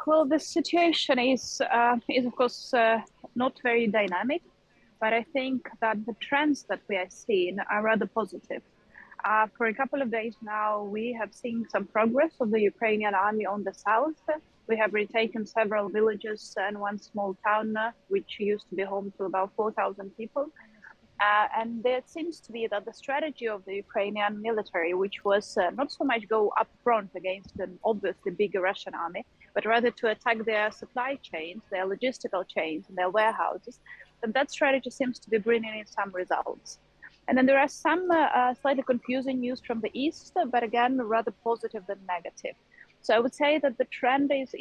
Well, the situation is of course not very dynamic, but I think that the trends that we are seeing are rather positive. For a couple of days now, we have seen some progress of the Ukrainian army on the south. We have retaken several villages and one small town, which used to be home to about 4,000 people. And there seems to be that the strategy of the Ukrainian military, which was not so much go up front against an obviously bigger Russian army, but rather to attack their supply chains, their logistical chains, and their warehouses, and that strategy seems to be bringing in some results. And then there are some slightly confusing news from the east, but again, rather positive than negative. So I would say that the trend is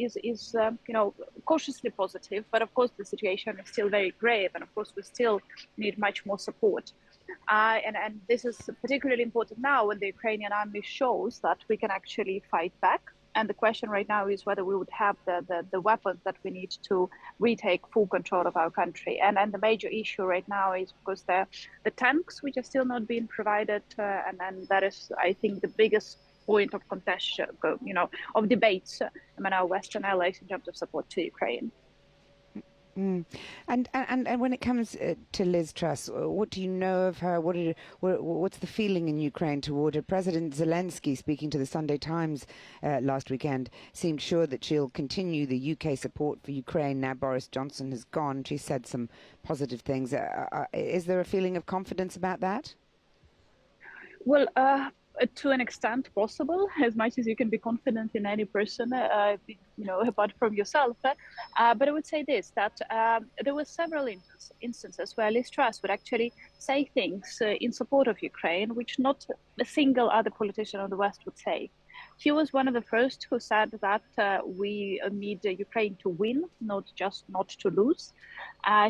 cautiously positive, but of course the situation is still very grave, and of course we still need much more support. And this is particularly important now when the Ukrainian army shows that we can actually fight back. And the question right now is whether we would have the weapons that we need to retake full control of our country. And the major issue right now is, of course, the tanks, which are still not being provided. And that is, I think, the biggest point of contention, of debates among our Western allies in terms of support to Ukraine. Mm. And when it comes to Liz Truss, what do you know of her? What's the feeling in Ukraine toward her? President Zelensky, speaking to the Sunday Times last weekend, seemed sure that she'll continue the UK support for Ukraine now Boris Johnson has gone. She said some positive things. Is there a feeling of confidence about that? Well, to an extent possible, as much as you can be confident in any person, apart from yourself. But I would say this, that there were several instances where Liz Truss would actually say things in support of Ukraine, which not a single other politician of the West would say. She was one of the first who said that we need Ukraine to win, not just not to lose.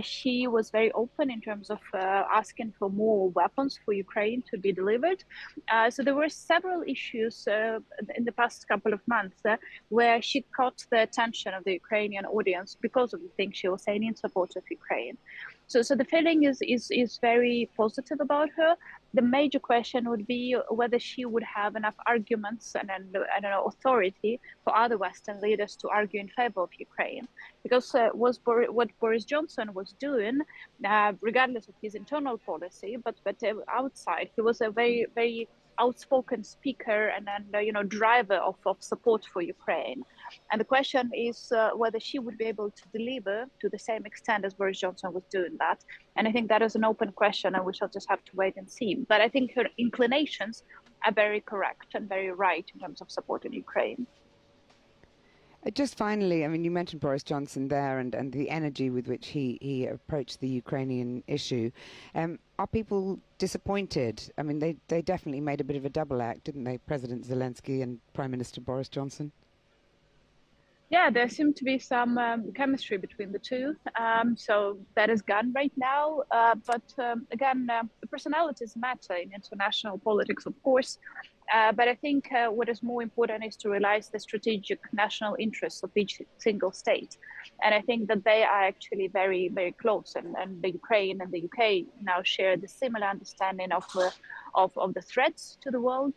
She was very open in terms of asking for more weapons for Ukraine to be delivered. So there were several issues in the past couple of months where she caught the attention of the Ukrainian audience because of the things she was saying in support of Ukraine. So the feeling is very positive about her. The major question would be whether she would have enough arguments and authority for other Western leaders to argue in favor of Ukraine. Because what Boris Johnson was doing, regardless of his internal policy, but outside, he was a very, very outspoken speaker and driver of support for Ukraine. And the question is whether she would be able to deliver to the same extent as Boris Johnson was doing that. And I think that is an open question, and we shall just have to wait and see. But I think her inclinations are very correct and very right in terms of supporting Ukraine. Just finally, I mean, you mentioned Boris Johnson there and the energy with which he approached the Ukrainian issue. Are people disappointed? I mean, they definitely made a bit of a double act, didn't they, President Zelensky and Prime Minister Boris Johnson? Yeah, there seemed to be some chemistry between the two. So that is gone right now. But again, the personalities matter in international politics, of course. But I think what is more important is to realize the strategic national interests of each single state. And I think that they are actually very, very close. And the Ukraine and the UK now share the similar understanding of the threats to the world.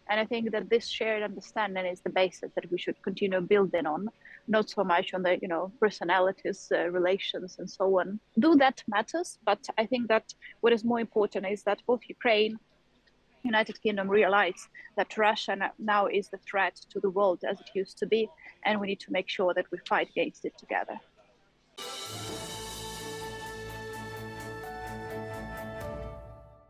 And I think that this shared understanding is the basis that we should continue building on, not so much on the personalities, relations, and so on. Though that matters, but I think that what is more important is that both Ukraine, United Kingdom realize that Russia now is the threat to the world as it used to be, and we need to make sure that we fight against it together.